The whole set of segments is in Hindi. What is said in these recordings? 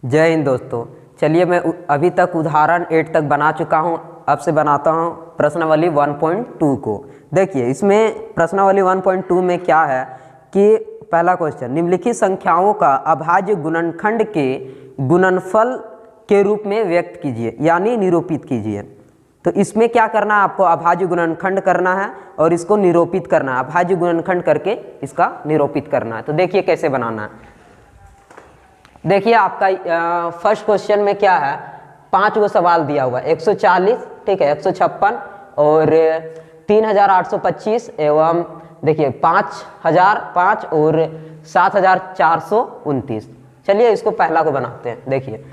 जय हिंद दोस्तों। चलिए मैं अभी तक उदाहरण 8 तक बना चुका हूं। अब से बनाता हूं प्रश्नावली 1.2 को। देखिए इसमें प्रश्नावली 1.2 में क्या है कि पहला क्वेश्चन, निम्नलिखित संख्याओं का अभाज्य गुणनखंड के गुणनफल के रूप में व्यक्त कीजिए यानी निरूपित कीजिए। तो इसमें क्या करना है, आपको अभाज्य गुणनखंड करना है और इसको निरूपित करना है। अभाज्य गुणनखंड करके इसका निरूपित करना है। तो देखिए कैसे बनाना है। देखिए आपका फर्स्ट क्वेश्चन में क्या है, 5 गो सवाल दिया हुआ है, 140, ठीक है, 156 और 3825 एवं देखिए 5005 और 7429। चलिए इसको पहला को बनाते हैं। देखिए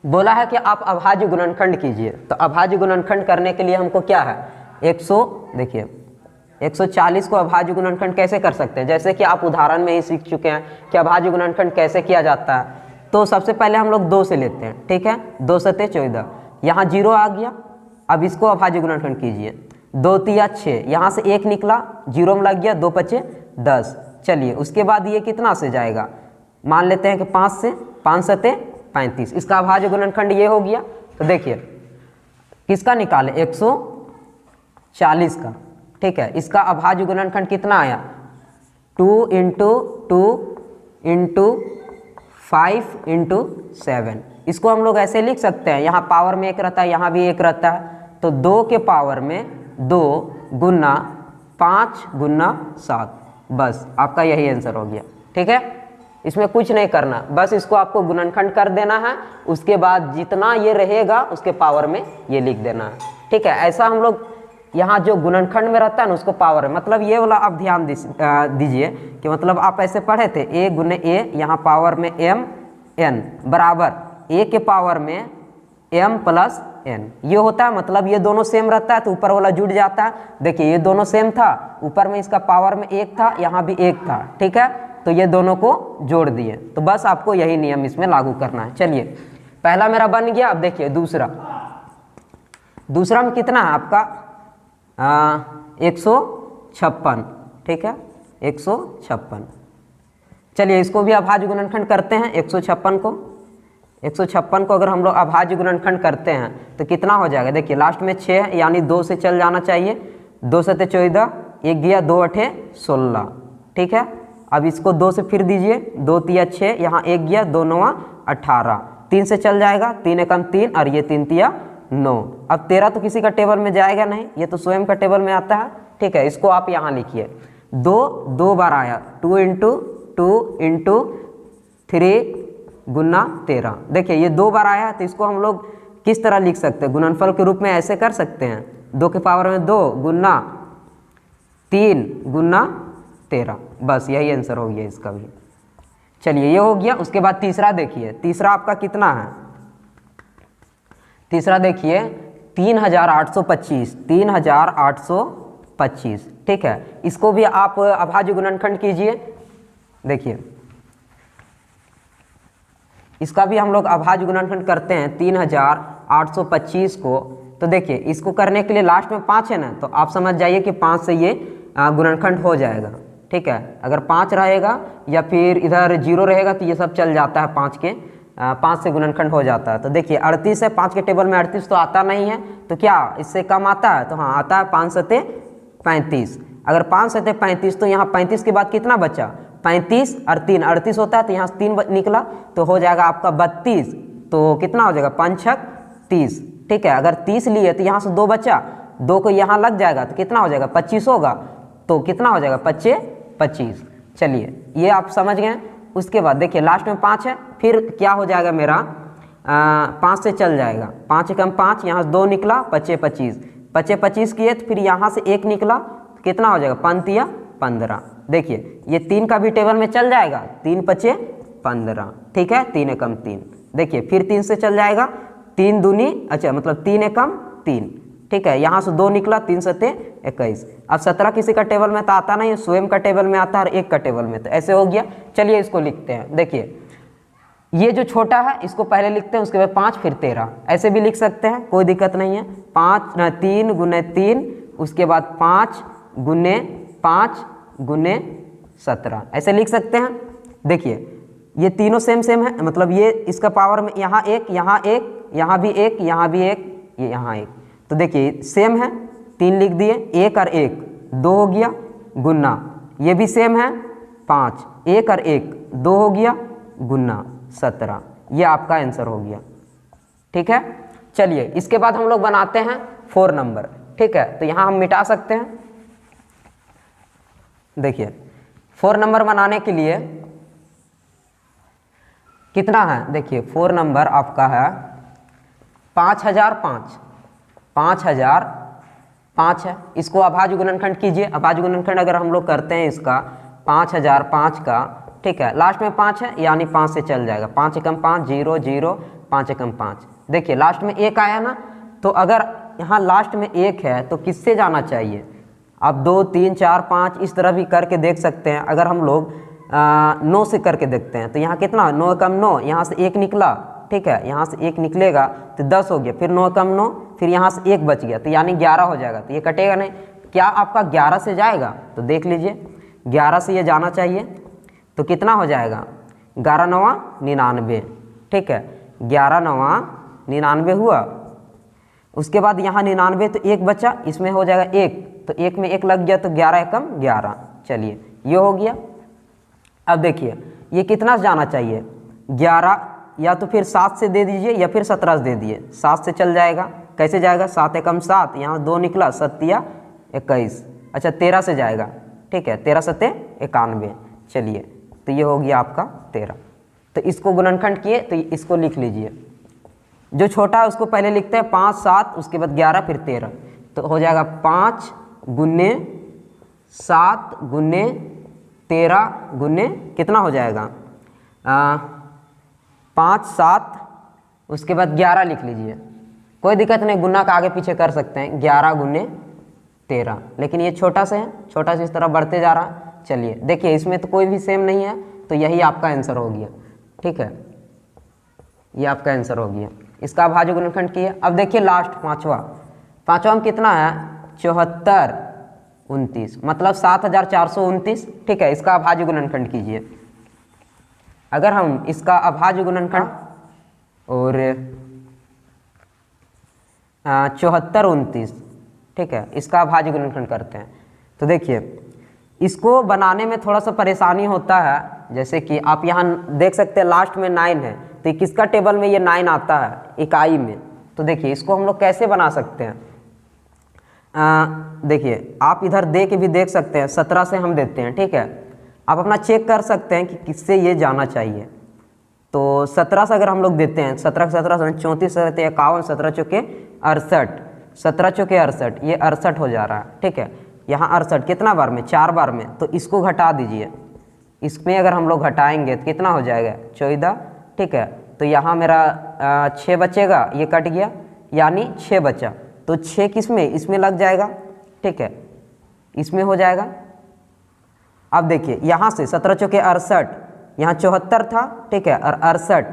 बोला है कि आप अभाज्य गुणनखंड कीजिए। तो अभाज्य गुणनखंड करने के लिए हमको क्या है, 140 को अभाज्य गुणनखंड कैसे कर सकते हैं, जैसे कि आप उदाहरण में ही सीख चुके हैं कि अभाज्य गुणनखंड कैसे किया जाता है। तो सबसे पहले हम लोग 2 से लेते हैं, ठीक है, 2 सते 14, यहाँ 0 आ गया। अब इसको अभाज्य गुणनखंड कीजिए, 2 तिया 6, यहाँ से 1 निकला, 0 में लग गया, 2 पचे 10। चलिए उसके बाद ये कितना से जाएगा, मान लेते हैं कि 5 से, 5 सते 35, इसका अभाज्य गुणनखंड ये हो गया। तो देखिए किसका निकाले, 140 का, ठीक है। इसका अभाज्य गुणनखंड कितना आया, 2 × 2 × 5 × 7। इसको हम लोग ऐसे लिख सकते हैं, यहाँ पावर में 1 रहता है, यहाँ भी 1 रहता है। तो 2 के पावर में 2 गुना 5 गुना 7, बस आपका यही आंसर हो गया, ठीक है। इसमें कुछ नहीं करना, बस इसको आपको गुणनखंड कर देना है। उसके बाद जितना ये रहेगा उसके पावर में ये लिख देना है, ठीक है। ऐसा हम लोग यहाँ जो गुणनखंड में रहता है ना उसको पावर है, मतलब ये वाला आप ध्यान दीजिए कि मतलब आप ऐसे पढ़े थे, a गुने a, यहाँ पावर में m n बराबर a के पावर में m + n, ये होता है। मतलब ये दोनों सेम रहता है तो ऊपर वाला जुड़ जाता है। देखिए ये दोनों सेम था, ऊपर में इसका पावर में 1 था, यहाँ भी 1 था, ठीक है। तो ये दोनों को जोड़ दिए। तो बस आपको यही नियम इसमें लागू करना है। चलिए पहला मेरा बन गया। अब देखिए दूसरा में कितना है आपका, 156, ठीक है, 156। चलिए इसको भी अभाज्य गुणनखंड करते हैं। 156 को अगर हम लोग अभाज्य गुणनखंड करते हैं तो कितना हो जाएगा, देखिए लास्ट में 6 है यानी 2 से चल जाना चाहिए। 2 सते 14, 1 गया, 2 अठे 16, ठीक है। अब इसको 2 से फिर दीजिए, 2 तिया 6, यहाँ 1 गया, 2 9 18, 3 से चल जाएगा, 3 एकम 3 और ये 3 तिया 9। अब 13 तो किसी का टेबल में जाएगा नहीं, ये तो स्वयं का टेबल में आता है, ठीक है। इसको आप यहाँ लिखिए, 2 बार आया, 2 × 2 × 3 गुना 13। देखिए ये 2 बार आया तो इसको हम लोग किस तरह लिख सकते हैं, गुणनफल के रूप में ऐसे कर सकते हैं, 2 के पावर में 2 गुना 3 गुना 13, बस यही आंसर हो गया इसका भी। चलिए ये हो गया। उसके बाद तीसरा देखिए, तीसरा आपका कितना है, तीसरा देखिए 3825, ठीक है। इसको भी आप अभाज्य गुणनखंड कीजिए। देखिए इसका भी हम लोग अभाज्य गुणनखंड करते हैं 3825 को। तो देखिए इसको करने के लिए लास्ट में 5 है ना, तो आप समझ जाइए कि 5 से ये गुणनखंड हो जाएगा, ठीक है। अगर 5 रहेगा या फिर इधर 0 रहेगा तो ये सब चल जाता है, 5 से गुणनखंड हो जाता है। तो देखिए 38 है, 5 के टेबल में 38 तो आता नहीं है, तो क्या इससे कम आता है, तो हाँ आता है, 5 सते 35। अगर 5 सते 35 तो यहाँ 35 के बाद कितना बचा, 35 और 3 38 होता है, तो यहाँ से 3 निकला तो हो जाएगा आपका 32। तो कितना हो जाएगा, 5 × 30, ठीक है। अगर 30 लिए तो यहाँ से 2 बचा, 2 को यहाँ लग जाएगा तो कितना हो जाएगा, 25 होगा। तो कितना हो जाएगा, 25। चलिए ये आप समझ गए। उसके बाद देखिए लास्ट में 5 है, फिर क्या हो जाएगा मेरा, 5 से चल जाएगा, 5 एकम 5, यहाँ से 2 निकला, 25 25 किए तो फिर यहाँ से 1 निकला, तो कितना हो जाएगा, 5 तिया 15। देखिए ये 3 का भी टेबल में चल जाएगा, 3 पचे 15, ठीक है, 3 एकम 3। देखिए फिर 3 से चल जाएगा, 3 दूनी, अच्छा मतलब 3 एकम 3, ठीक है। यहाँ से 2 निकला, 3 सते 21। अब 17 किसी का टेबल में तो आता नहीं, स्वयं का टेबल में आता है और 1 का टेबल में, तो ऐसे हो गया। चलिए इसको लिखते हैं। देखिए ये जो छोटा है इसको पहले लिखते हैं, उसके बाद 5 फिर 13, ऐसे भी लिख सकते हैं, कोई दिक्कत नहीं है। 3 गुने 3, उसके बाद 5 गुने 5 गुने 17, ऐसे लिख सकते हैं। देखिए ये तीनों सेम सेम है, मतलब ये इसका पावर में यहाँ एक, यहाँ एक, यहाँ भी एक, यहाँ भी एक, ये यहाँ एक, तो देखिए सेम है, 3 लिख दिए, 1 और 1 2 हो गया, गुना ये भी सेम है 5, 1 और 1 2 हो गया, गुना 17, ये आपका आंसर हो गया। ठीक है, चलिए इसके बाद हम लोग बनाते हैं 4 नंबर। ठीक है, तो यहाँ हम मिटा सकते हैं। देखिए 4 नंबर बनाने के लिए कितना है, देखिए 4 नंबर आपका है 5005, 5005 है। इसको अभाज्य गुणनखंड कीजिए। अभाज्य गुणनखंड अगर हम लोग करते हैं इसका 5005 का, ठीक है, लास्ट में 5 है यानी 5 से चल जाएगा, 5 एकम 5 0 0, 5 एकम 5। देखिए लास्ट में 1 आया ना, तो अगर यहाँ लास्ट में 1 है तो किससे जाना चाहिए, आप 2 3 4 5 इस तरह भी करके देख सकते हैं। अगर हम लोग 9 से करके देखते हैं तो यहाँ कितना, 9 एकम 9, यहाँ से 1 निकला, ठीक है, यहाँ से 1 निकलेगा तो 10 हो गया, फिर 9 एकम 9, फिर यहाँ से 1 बच गया तो यानी 11 हो जाएगा। तो ये कटेगा नहीं, क्या आपका 11 से जाएगा, तो देख लीजिए 11 से ये जाना चाहिए, तो कितना हो जाएगा, 11 9 99, ठीक है, 11 9 99 हुआ। उसके बाद यहाँ 99 तो 1 बचा, इसमें हो जाएगा 1, तो 1 में 1 लग गया तो 11 एकम 11, चलिए ये हो गया। अब देखिए ये कितना जाना चाहिए, 11, या तो फिर 7 से दे दीजिए या फिर 17 से दे दिए, 7 से चल जाएगा। कैसे जाएगा, 7 एकम 7, यहाँ 2 निकला, 7 या 21, अच्छा 13 से जाएगा, ठीक है, 13 7 91, चलिए तो ये हो गया आपका 13। तो इसको गुणनखंड किए तो इसको लिख लीजिए, जो छोटा है उसको पहले लिखते हैं 5 7, उसके बाद 11 फिर 13, तो हो जाएगा 5 गुने 7 गुने 13 गुने कितना हो जाएगा, 5 7, उसके बाद 11 लिख लीजिए, कोई दिक्कत नहीं, गुना का आगे पीछे कर सकते हैं, 11 गुने 13, लेकिन ये छोटा से है, छोटा से इस तरह बढ़ते जा रहा है। चलिए देखिए इसमें तो कोई भी सेम नहीं है, तो यही आपका आंसर हो गया। ठीक है, ये आपका आंसर हो गया, इसका अभाज्य गुणनखंड किया। अब देखिए लास्ट पांचवा में कितना है, 74 29, मतलब 7429, ठीक है, इसका अभाज्य गुणनखंड कीजिए। अगर हम इसका अभाज्य गुणनखंड और 74 29, ठीक है, इसका अभाज्य गुणनखंड करते हैं, तो देखिए इसको बनाने में थोड़ा सा परेशानी होता है। जैसे कि आप यहाँ देख सकते हैं लास्ट में 9 है, तो किसका टेबल में ये 9 आता है, इकाई में। तो देखिए इसको हम लोग कैसे बना सकते हैं, देखिए आप इधर दे के भी देख सकते हैं, 17 से हम देते हैं, ठीक है, आप अपना चेक कर सकते हैं कि किससे ये जाना चाहिए। तो 17 से अगर हम लोग देते हैं, 17 17 34 51, 17 चौके 68, 17 चौके 68, ये 68 हो जा रहा है, ठीक है, यहाँ 68 कितना बार में, 4 बार में, तो इसको घटा दीजिए, इसमें अगर हम लोग घटाएंगे तो कितना हो जाएगा, 14, ठीक है, तो यहाँ मेरा 6 बचेगा, ये कट गया यानी 6 बचा, तो 6 किस में, इसमें लग जाएगा, ठीक है, इसमें हो जाएगा। अब देखिए यहाँ से 17 चौके 68, यहाँ 74 था, ठीक है, और 68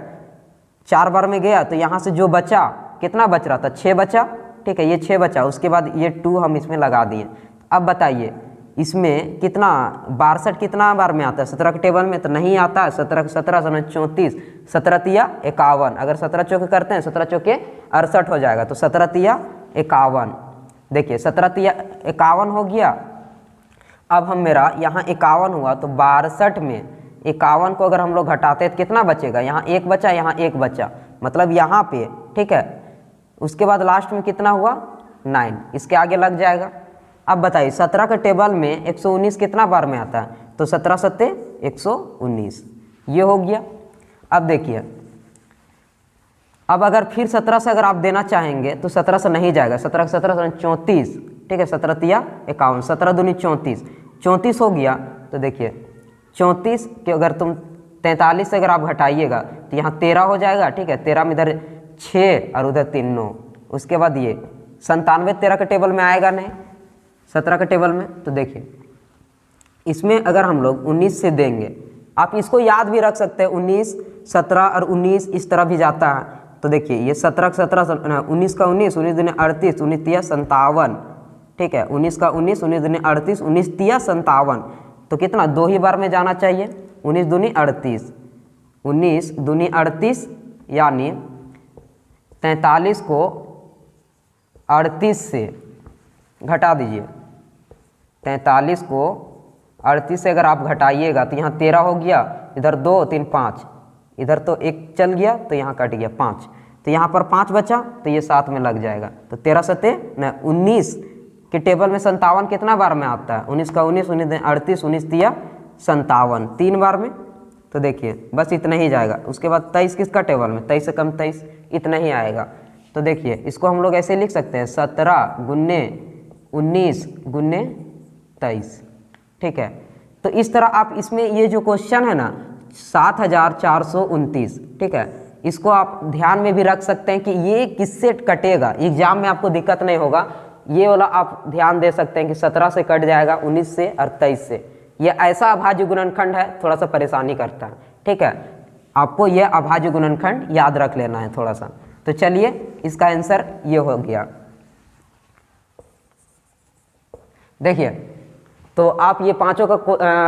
4 बार में गया, तो यहाँ से जो बचा, कितना बच रहा था, 6 बचा, ठीक है, ये 6 बचा, उसके बाद ये 2 हम इसमें लगा दिए। अब बताइए इसमें कितना, 62 कितना बार में आता है, 17 के टेबल में तो नहीं आता है, 17 17 34, 17 तिया 51, अगर 17 चौके करते हैं 17 चौके 68 हो जाएगा, तो 17 तिया 51, देखिए 17 तिया 51 हो गया। अब हम मेरा यहाँ 51 हुआ, तो 62 में 51 को अगर हम लोग घटाते हैं तो कितना बचेगा, यहाँ 1 बचा, यहाँ 1 बचा, मतलब यहाँ पे, ठीक है, उसके बाद लास्ट में कितना हुआ, 9, इसके आगे लग जाएगा। अब बताइए 17 के टेबल में 119 कितना बार में आता है, तो 17 7 119, ये हो गया। अब देखिए अब अगर फिर 17 से अगर आप देना चाहेंगे तो 17 से नहीं जाएगा, 17 17 34, ठीक है, 17 तिया 51, 17 दूनी 34, 34 हो गया। तो देखिए 34 के अगर तुम 43 से अगर आप घटाइएगा तो यहाँ 13 हो जाएगा, ठीक है, 13 में इधर 6 और उधर 3 9, उसके बाद ये 97 13 के टेबल में आएगा नहीं, 17 के टेबल में। तो देखिए इसमें अगर हम लोग 19 से देंगे, आप इसको याद भी रख सकते हैं, 19 17 और 19 इस तरह भी जाता है। तो देखिए ये 17 17 19 का 19, 19 दूनी 38, 19 तिया 57, ठीक है, 19 का 19, 19 दूनी 38, 19 तिया 57, तो कितना 2 ही बार में जाना चाहिए, 19 दूनी 38, 19 दूनी 38 यानी 43 को 38 से घटा दीजिए। 43 को 38 से अगर आप घटाइएगा तो यहाँ 13 हो गया, इधर 2 3 5, इधर तो 1 चल गया तो यहाँ कट गया 5, तो यहाँ पर 5 बचा तो ये 7 में लग जाएगा। तो 13 सत्ते न 19 के टेबल में 57 कितना बार में आता है? 19 का 19, 19 38, 19 तिया 57, 3 बार में। तो देखिए बस इतना ही जाएगा। उसके बाद 23 किसका टेबल में? 23 से कम 23, इतना ही आएगा। तो देखिए इसको हम लोग ऐसे लिख सकते हैं 17 गुन्ने 19 गुन्ने 23, ठीक है। तो इस तरह आप इसमें ये जो क्वेश्चन है ना 7429, ठीक है, इसको आप ध्यान में भी रख सकते हैं कि ये किससे कटेगा, एग्जाम में आपको दिक्कत नहीं होगा। ये वाला आप ध्यान दे सकते हैं कि 17 से कट जाएगा 19 से और 23 से। ये ऐसा अभाज्य गुणनखंड है, थोड़ा सा परेशानी करता है, ठीक है। आपको ये अभाज्य गुणनखंड याद रख लेना है थोड़ा सा। तो चलिए इसका आंसर ये हो गया। देखिए तो आप ये पांचों का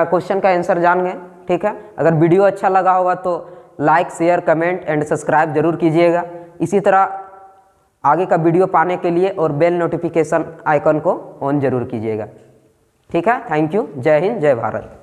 क्वेश्चन का आंसर जान गए, ठीक है। अगर वीडियो अच्छा लगा होगा तो like share comment and subscribe जरूर कीजिएगा। इसी तरह आगे का वीडियो पाने के लिए और बेल नोटिफिकेशन आइकन को ऑन जरूर कीजिएगा, ठीक है। Thank you. जय हिंद, जय भारत।